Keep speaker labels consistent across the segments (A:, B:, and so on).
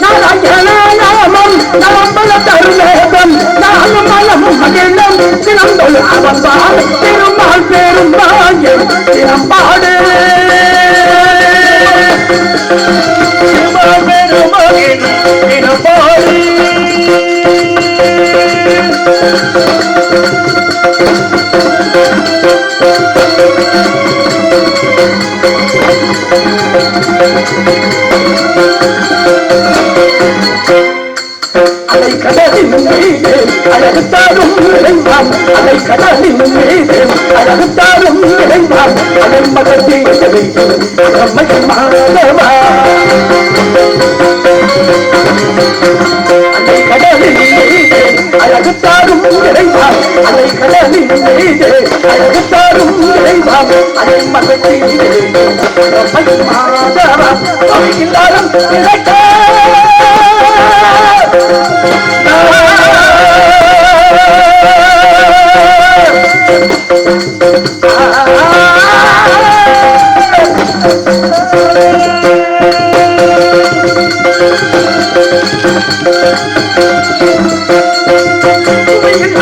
A: நாராயணநாமம் நலம்பல தருணம் நானும் மலமும் மகிழும் தினந்தொழு அவன்பாடு திருமால் பேரும் வாயும் தினம்பாடு திருமால் பேரும் மகிழும் தினம்பாடு அலை கடலின் மீது அழகுத்தாரும் நிறைவாம் அலை கடலின் மீது அழகுத்தாரும் நிறைவாம் அதை மகத்தில் மாதவா அலை கடலின் மீது அழகுத்தாரும் நிறைவாம் அலை கடலின் மீது அழகுத்தாரும் நிறைவாம் அதை மகத்தில் மாதவா அவையில்லாரும் கிடைக்க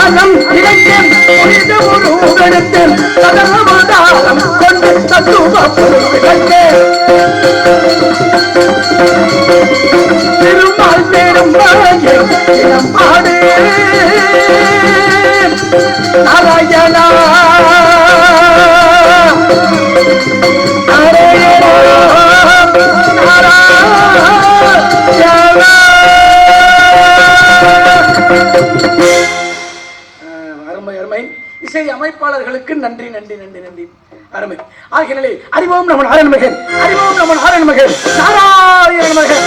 A: அனம் இளைஞன் புரிந்து ஒரு உகடத்தில் சதமாதாரம் கொண்டு தத்துவ பொருட்கள் திருமால் பேரும் வாயம் பாடு நாராயணா இசை அமைப்பாளர்களுக்கு நன்றி நன்றி நன்றி நன்றி அருமை ஆகினாலே அறிவோம் நம்ம நாராயண மகன் அறிவோம் நம்ம நாராயண மகன் நாராயண மகன்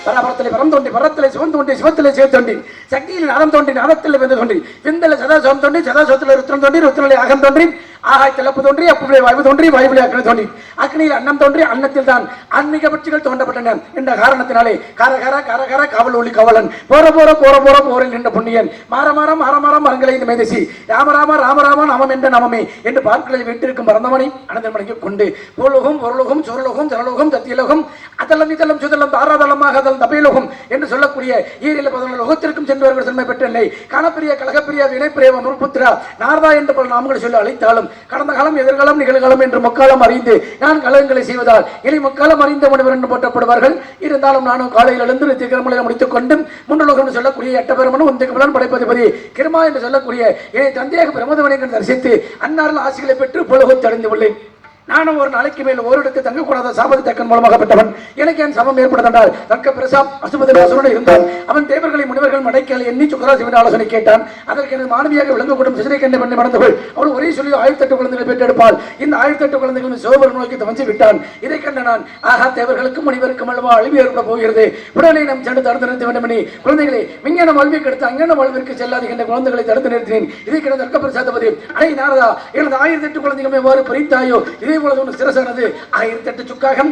A: பரபரத்திலே பரம் தோண்டி பரத்திலே சிவன் தோண்டி சிவத்திலே சிவ தோண்டி சக்தியில் அறம் தோண்டி அறத்தில் வெந்து தோண்டி விந்தல சதாசோம் தோண்டி சதாசோத்தில் ருத்ரம் தோண்டி ருத்ரலை அகம் தோன்றி ஆகாயத்தில் அப்பு தோன்றி அப்புவிலே வாய்வு தோன்றி வாய்விலே அக்னி தோண்டி அக்னியில் அன்னம் தோன்றி அன்னத்தில் தான் ஆன்மீக பட்சிகள் தோண்டப்பட்டன என்ற காரணத்தினாலே காரகார காரகார காவல் ஒளி கவலன் போற போற போற போற போரில் நின்ற புண்ணியன் மாறமாறம் மாறமாறம் மரங்களை இந்த மேதசி ராமராம ராமராம நாமம் என்ற நாமமே என்று பார்க்கலை விட்டிருக்கும் பரந்தமணி அனந்தமணிக்கு கொண்டு பொருளுகும் பொருளுகும் சுரலோகம் ஜலலோகம் சத்தியலோகம் அதலம் இதலம் சுதலம் தாராதலமாக அதல் தபையலோகம் என்று சொல்லக்கூடிய ஈரில் 11 லோகத்திற்கும் சென்றவர்கள் தன்மை பெற்றனை காணப்பிரிய கழகப்பிரிய வினைப்பிரிய முற்புத்திரா நாரதா என்று பல நாமங்களை சொல்லி அழைத்தாலும் கடந்த காலம் எதிர்காலம் நிகழ்காலம் என்று முக்காலம் அறிந்து நான் கலகங்களை செய்வதால் இனி முக்காலம் அறிந்த மனிதர் என்று போற்றப்படுவார்கள். இருந்தாலும் நானும் காலையில் எழுந்து திகரமலையில் முடித்துக் கொண்டு முன்னலோகம் சொல்லக்கூடிய எட்டபெருமனும் உந்தகமலன் படைப்பதிபதி கிருமா என்று சொல்லக்கூடிய இதை தந்தையாக பிரமோதவனை தரிசித்து அன்னாரில் ஆசிகளை பெற்று புலகத்தை அடைந்து உள்ளேன். நானும் ஒரு நாளைக்கு மேல் ஓரிடத்து தங்கக்கூடாத சாபதி தக்கன் மூலமாக பெற்றவன். எனக்கு என் சமம் ஏற்படுத்தால் தக்க பிரசாப் அசுபதி அசுரனை இருந்தான். அவன் தேவர்களை முனிவர்கள் மடைக்கல் எண்ணி சுக்கராசி என்ற ஆலோசனை கேட்டான். அதற்கு எனது மாணவியாக விளங்கக்கூடும் சிசிரை கண்ணை பண்ணி மறந்தவள் அவள் ஒரே சொல்லி 1008 குழந்தைகளை பெற்றெடுப்பாள். இந்த 1008 குழந்தைகளும் சிவபெருமான் நோக்கி தவஞ்சி விட்டான். இதை கண்ட நான் ஆஹா தேவர்களுக்கும் முனிவருக்கும் அல்லவா அழிவு ஏற்பட போகிறது. உடனே நாம் சென்று தடுத்து நிறுத்த வேண்டும் என குழந்தைகளை விஞ்ஞான வாழ்விற்கு எடுத்து அஞ்ஞான வாழ்விற்கு செல்லாது என்ற குழந்தைகளை தடுத்து நிறுத்தினேன். இதை கிடந்த தர்க்க பிரசாதபதி அடை நாரதா எனது 1008 குழந்தைகளும் எவ்வாறு பிரித்தாயோ இதே சிரசானது 1008 சுக்காகம்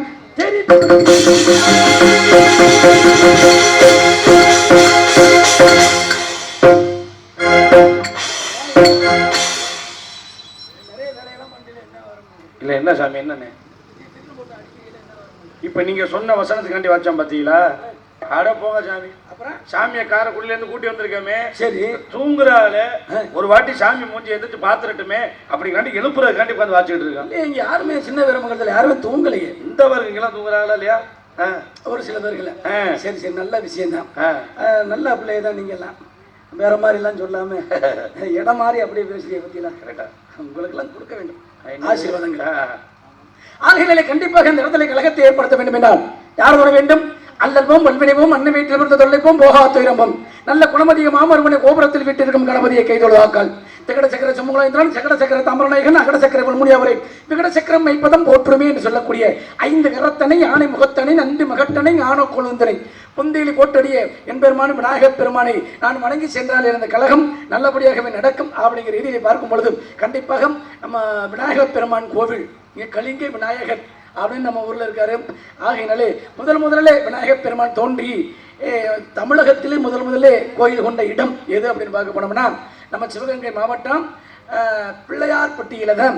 A: இல்ல என்ன சாமி என்னன்னு இப்ப நீங்க சொன்ன வசனத்துக்காண்டி வச்சோம் பாத்தீங்களா? அட போங்க சாமி. அப்புறம் சாமியை காரைக்குடியில இருந்து கூட்டி வந்திருக்கோமே, சரி தூங்குறால ஒரு வாட்டி சாமி மூஞ்சி எந்திரிச்சு பாத்துறட்டுமே அப்படிங்காண்டி எழுப்புறதுக்காண்டி உட்காந்து வாச்சிட்டு இருக்காங்க. இங்க யாருமே சின்ன விரும்புகிறதுல யாருமே தூங்கலையே. இந்த வருங்கெல்லாம் தூங்குறாங்களா இல்லையா? ஒரு சில பேர்கள். சரி சரி நல்ல விஷயம் தான். நல்ல பிள்ளைய தான் நீங்க எல்லாம் வேற மாதிரி எல்லாம் சொல்லாம இடம் மாதிரி அப்படியே பேசுறீங்க பத்தியெல்லாம் கரெக்டா உங்களுக்கு எல்லாம் கொடுக்க வேண்டும் ஆசீர்வாதங்கள். ஆகையினாலே கண்டிப்பாக இந்த இடத்துல கழகத்தை ஏற்படுத்த வேண்டும் என்றால் யார் வர வேண்டும்? அல்லல்வோம் வல்வினைவோம் அன்ன வீட்டில் இருந்த தொல்லைப்போம் போகா துயரம்பம் நல்ல குணமதிய மாமருமனை கோபுரத்தில் வீட்டிற்கும் கணபதியை கைதொழுவாக்கால் திகட சக்கர சமூகத்தினால் சக்கட சக்கர தாமரநாயகன் அகட சக்கர முன்முடியவரை விகட சக்கரம் மைப்பதம் போற்றுமே என்று சொல்லக்கூடிய 5 கரத்தனை யானை முகத்தனை நன்றி மகட்டனை ஞான கொழுந்தனை புந்தியிலி போட்டடிய என் பெருமான விநாயகப் பெருமானை நான் வணங்கி சென்றால் இருந்த கழகம் நல்லபடியாகவே நடக்கும் அப்படிங்கிற ரீதியை பார்க்கும் பொழுது கண்டிப்பாக நம்ம விநாயகப் பெருமான் கோவில் இங்கே கலிங்க விநாயகர் அப்படின்னு நம்ம ஊர்ல இருக்காரு. ஆகையினாலே முதல்ல விநாயகப் பெருமான் தோன்றி தமிழகத்திலே முதல்ல கோயில் கொண்ட இடம் எது அப்படின்னு பார்க்க போனோம்னா நம்ம சிவகங்கை மாவட்டம் பிள்ளையார் பட்டியில தான்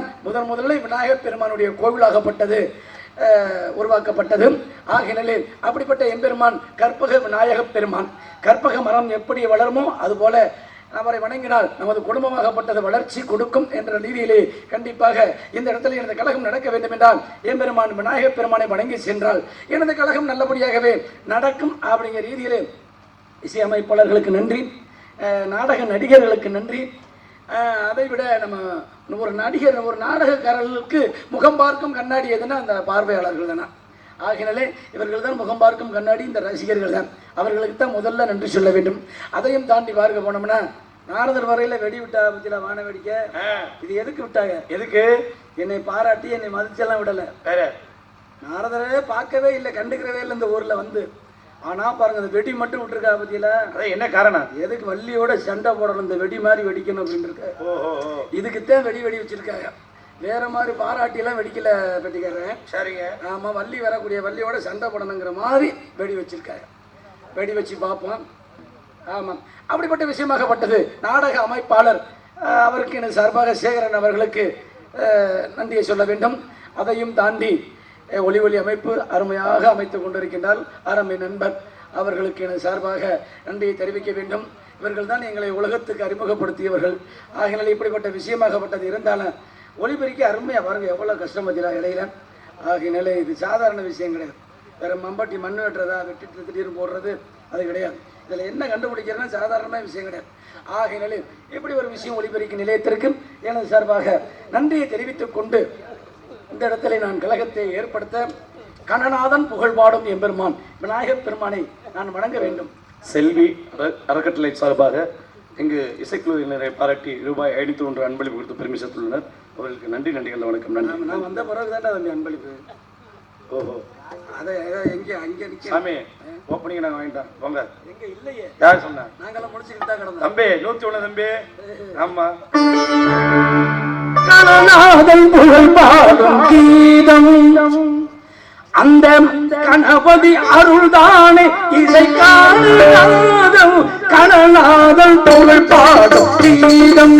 A: முதல்ல விநாயகப் பெருமானுடைய கோவிலாகப்பட்டது உருவாக்கப்பட்டது. ஆகினாலே அப்படிப்பட்ட எம்பெருமான் கற்பக விநாயகப் பெருமான். கற்பக மரம் எப்படி வளருமோ அதுபோல அவரை வணங்கினால் நமது குடும்பமாகப்பட்டது வளர்ச்சி கொடுக்கும் என்ற ரீதியிலே கண்டிப்பாக இந்த இடத்துல எனது கழகம் நடக்க வேண்டும் என்றால் எம்பெருமான் விநாயகப் பெருமானை வணங்கி சென்றால் எனது கழகம் நல்லபடியாகவே நடக்கும் அப்படிங்கிற ரீதியிலே இசையமைப்பாளர்களுக்கு நன்றி, நாடக நடிகர்களுக்கு நன்றி. அதை விட நம்ம ஒரு நடிகர் ஒரு நாடகக்காரர்களுக்கு முகம் பார்க்கும் கண்ணாடி எதுனா அந்த பார்வையாளர்கள் தானே. ஆகினாலே இவர்கள் தான் முகம் பார்க்கும் கண்ணாடி, இந்த ரசிகர்கள் தான். அவர்களுக்கு தான் முதல்ல நன்றி சொல்ல வேண்டும். அதையும் தாண்டி பார்க்க போனோம்னா நாரதர் வரையில வெடி விட்டா பத்தியில வான வெடிக்க இது எதுக்கு விட்டாங்க? எதுக்கு? என்னை பாராட்டி என்னை மதிச்செல்லாம் விடலை. வேற நாரதரே பார்க்கவே இல்லை, கண்டுக்கிறவே இல்லை இந்த ஊர்ல வந்து. ஆனா பாருங்க இந்த வெடி மட்டும் விட்டுருக்கா பத்தியில. அதான் என்ன காரணம்? எதுக்கு வள்ளியோட சண்டை போடணும், இந்த வெடி மாதிரி வெடிக்கணும் அப்படின்னு இருக்க. இதுக்குத்தான் வெடி வச்சிருக்காங்க. வேற மாதிரி பாராட்டியெல்லாம் வெடிக்கல பெட்டிக்காரன். சரிங்க. ஆமா, வள்ளி வரக்கூடிய வள்ளியோட சண்டை போடணுங்கிற மாதிரி வெடி வச்சிருக்காங்க. வெடி வச்சு பார்ப்போம். ஆமாம், அப்படிப்பட்ட விஷயமாகப்பட்டது. நாடக அமைப்பாளர் அவருக்கு எனது சார்பாக சேகரன் அவர்களுக்கு நன்றியை சொல்ல வேண்டும். அதையும் தாண்டி ஒளி அமைப்பு அருமையாக அமைத்து கொண்டிருக்கின்றால் அருமை நண்பர் அவர்களுக்கு எனது சார்பாக நன்றியை தெரிவிக்க வேண்டும். இவர்கள் தான் எங்களை உலகத்துக்கு அறிமுகப்படுத்தியவர்கள். ஆகினால் இப்படிப்பட்ட விஷயமாகப்பட்டது இருந்தாலும் ஒளிபெருக்கி அருமையாக பாருங்க எவ்வளோ கஷ்டம் பற்றிலாம் இடையில. ஆகினால இது சாதாரண விஷயம் கிடையாது. வேற மம்பட்டி மண் வெட்டுறதா வெட்டிட்டு திடீர்னு போடுறது அது கிடையாது. இதில் என்ன கண்டுபிடிக்கிறதுனா சாதாரணமான விஷயம் கிடையாது. ஆகினாலே இப்படி ஒரு விஷயம் ஒளிபெருக்கி நிலையத்திற்கும் எனது சார்பாக நன்றியை தெரிவித்துக் கொண்டு இந்த இடத்துல நான் கழகத்தை ஏற்படுத்த கணநாதன் புகழ்பாடும் எம்பெருமான் விநாயகப் பெருமானை நான் வணங்க வேண்டும்.
B: செல்வி அறக்கட்டளை சார்பாக இங்கு இசைக்குழுவினரை பாராட்டி ரூபாய் 501 அன்பளிப்பு கொடுத்து பெருமை சேர்த்துள்ளனர். அவர்களுக்கு நன்றி, நன்றிகள், வணக்கம். நன்றி.
A: நான் வந்த பிறகு தான் தம்பி அன்பளிப்பு. ஓஹோ, அதை எங்கே அங்கே
B: சாமி ஓப்பனிங் நாங்கள் வாங்கிட்டோம். போங்க.
A: எங்க இல்லையே,
B: யார் சொன்னா?
A: நாங்கெல்லாம் முடிச்சுக்கிட்டு தான் கிடந்தோம்.
B: தம்பி 101 தம்பி. ஆமா,
A: கணநாதன் புகழ் பாடும் கீதம் அந்த கணபதி அருள்தானே இசை காணநாதம். கணநாதன் புகழ் பாடும் கீதம்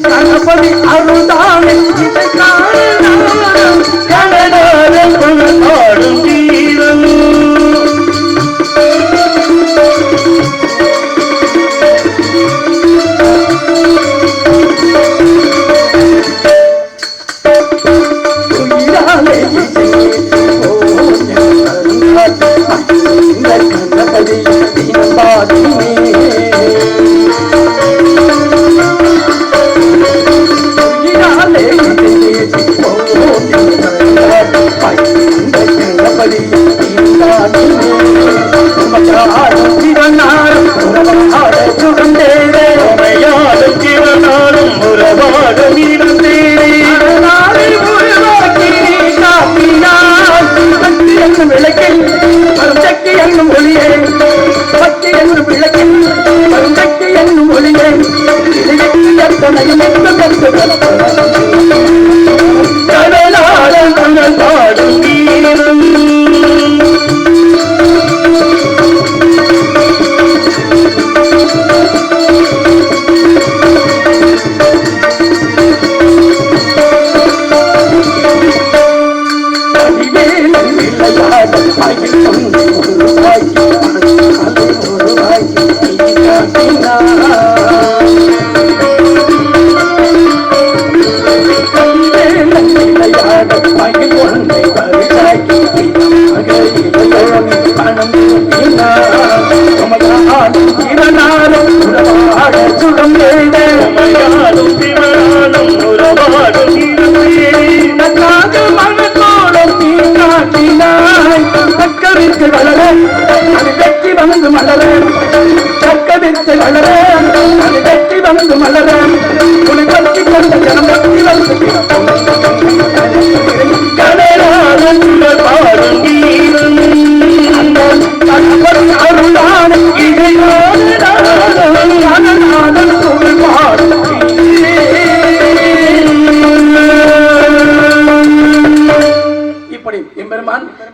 A: கணபதி அருள்தானே இசை காணநாதம். கணநாதன் புகழ் பாடும் கீதம்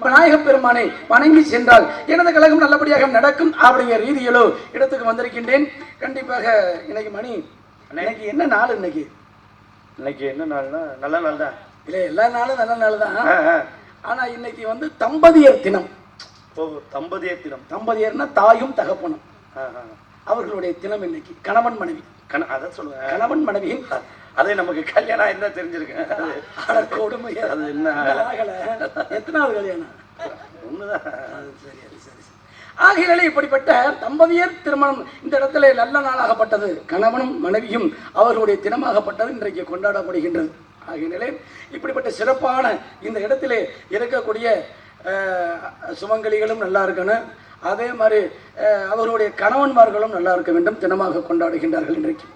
A: விநாயகப் பெருமானை வணங்கி சென்றால் எனது கழகம் நல்லபடியாக நடக்கும் அப்படிங்கிற ரீதியிலோ இடத்துக்கு வந்திருக்கின்றேன். கண்டிப்பாக இன்னைக்கு மணி இன்னைக்கு என்ன நாள்?
B: இன்னைக்கு என்ன நாள்னா நல்ல நாள் தான்.
A: இல்ல எல்லா நாளும் நல்ல நாள் தான். ஆனா இன்னைக்கு வந்து தம்பதியர் தினம்.
B: தம்பதியர் தினம்.
A: தம்பதியர்னா தாயும் தகப்பனும் அவர்களுடைய தினம் இன்னைக்கு. கணவன் மனைவி
B: அதான் சொல்லுவேன்.
A: கணவன் மனைவியின்
B: அதே நமக்கு கல்யாணம் என்ன தெரிஞ்சிருக்கேன்.
A: கொடுமை.
B: அது என்ன
A: எத்தனாவது கல்யாணம்?
B: ஒண்ணுதான்.
A: சரி சரி சரி. ஆகையினாலே இப்படிப்பட்ட தம்பதியர் திருமணம் இந்த இடத்துல நல்ல நாளாகப்பட்டது. கணவனும் மனைவியும் அவர்களுடைய தினமாகப்பட்டது இன்றைக்கு கொண்டாடப்படுகின்றது. ஆகையினாலே இப்படிப்பட்ட சிறப்பான இந்த இடத்திலே இருக்கக்கூடிய சுமங்கலிகளும் நல்லா இருக்கணும். அதே மாதிரி அவர்களுடைய கணவன்மார்களும் நல்லா இருக்க வேண்டும். தினமாக கொண்டாடுகின்றார்கள் இன்றைக்கு.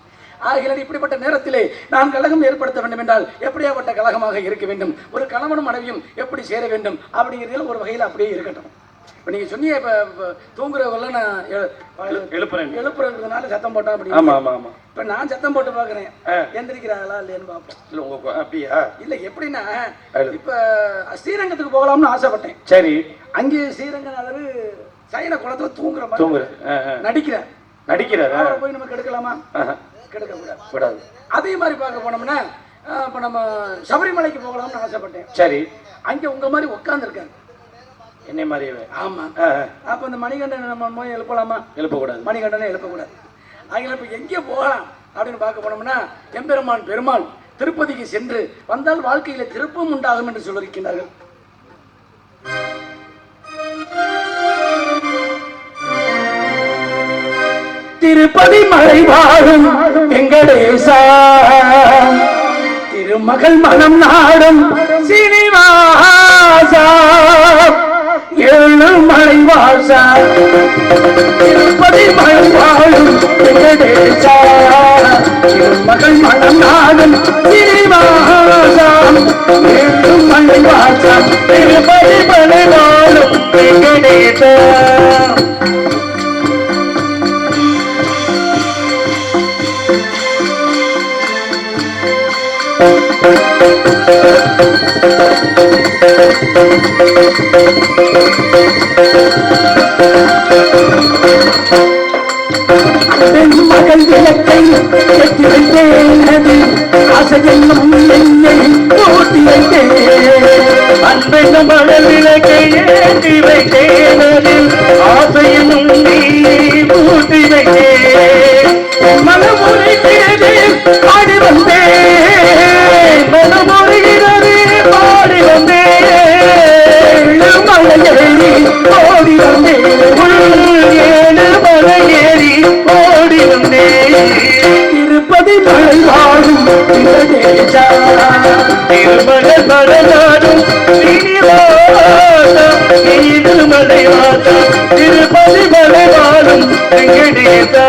A: ஆகிய இப்படிப்பட்ட நேரத்திலே நான் கழகம் ஏற்படுத்த வேண்டும் என்றால் எப்படியாப்பட்ட கழகமாக இருக்க வேண்டும், ஒரு கணவனும் மனைவியும் எப்படி சேர வேண்டும் அப்படிங்கிறதுல ஒரு வகையில் அப்படியே இருக்கட்டும். இப்போ நீங்கள் சொன்னீங்க, இப்போ தூங்குறவங்களாம் நான் எழுப்புறதுனால சத்தம் போட்டா அப்படி.
B: ஆமாம் ஆமாம் ஆமாம்.
A: இப்போ நான் சத்தம் போட்டு பார்க்குறேன், எந்திரிக்கிறாங்களா இல்லையான்னு பார்ப்போம்.
B: இல்லை உங்கள் அப்படியா?
A: இல்லை எப்படின்னா, இப்போ ஸ்ரீரங்கத்துக்கு போகலாம்னு ஆசைப்பட்டேன்.
B: சரி.
A: அங்கே ஸ்ரீரங்கநாதர் சைன குளத்துல தூங்குற மாதிரி நடிக்கிறார். அவரை போய் நம்ம கெடுக்கலாமா? கெடுக்க கூடாது. அதே மாதிரி பார்க்க போனோம்னா, இப்போ நம்ம சபரிமலைக்கு போகலாம்னு ஆசைப்பட்டேன்.
B: சரி.
A: அங்கே உங்க மாதிரி உட்காந்துருக்காங்க,
B: என்னை மாதிரி.
A: ஆமா. அப்போ இந்த மணிகண்டனை நம்ம போய் எழுப்பலாமா? எழுப்பக்கூடாது. மணிகண்டனை எழுப்பக்கூடாது. அவங்க இப்போ எங்கே போகலாம் அப்படின்னு பார்க்க போனோம்னா, எம்பெருமான் பெருமாள் திருப்பதிக்கு சென்று வந்தால் வாழ்க்கையில திருப்பம் உண்டாகும் என்று சொல்லியிருக்கிறார்கள். திருப்பதி மலை வாழும் வெங்கடேசா, திருமகள் மனம் நாடும் சீனிவாசா, ஏழு மலை வாசா, திருப்பதி மலை வாழும் வெங்கடேசா, திருமகள் மனம் நாடும் சீனிவாசா, ஏழு மலை வாசா, திருப்பதி மலை வாழும் வெங்கடேசா. மகள் விளக்கை ஏற்றி வைத்தேனது, ஆசையென்னும் என்னை ஊட்டி வைத்தேன். அன்பென்னும் மகள் விளக்கை ஏற்றி வைத்தேனது, ஆசையென்னும் நீ ஊட்டி வைத்தேன். மனமுறைகிறது பாடி வந்தேன், மனமுறைகிறது பாடி வந்தேன், மலையேறி ஓடி வந்தேன், ஏழு மலையேறி ஓடி வந்தேன். திருப்பதி மலை வாழும் வெங்கடேசா, திருமலை மலநாடும் சீனிவாசா, திருமலை வாசா, திருப்பதி மலை வாழும் வெங்கடேசா.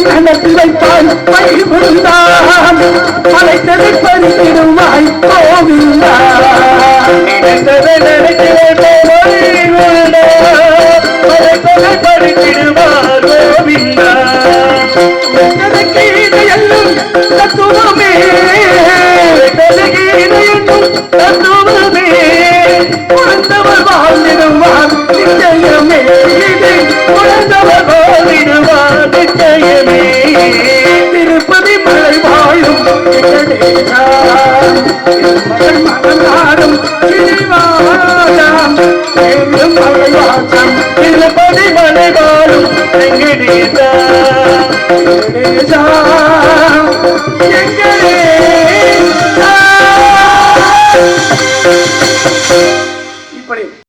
A: கணத்தில் வைப்பாய் பயிர்ந்தான், மலைத்ததை பறித்திடுவாய் கோவிந்தா, மலைத்ததை பறித்திடுவார் கோவிந்தா. கீதையெல்லும் தத்துவமே, கீதையென்னும் தத்துவமே, குழந்தவர் வாழ்ந்திடுவார் நிச்சயமே, இது குழந்தவர் வாழ்ந்திடுவார் நிச்சயமே. திருப்பதி மலை வாழும் வெங்கடேசா, மகள் மகனாடும் சீனிவாசம், ஏழு மலை வாசம், திருப்பதி மலை வாழும் வெங்கடேசா. வெங்கடேசா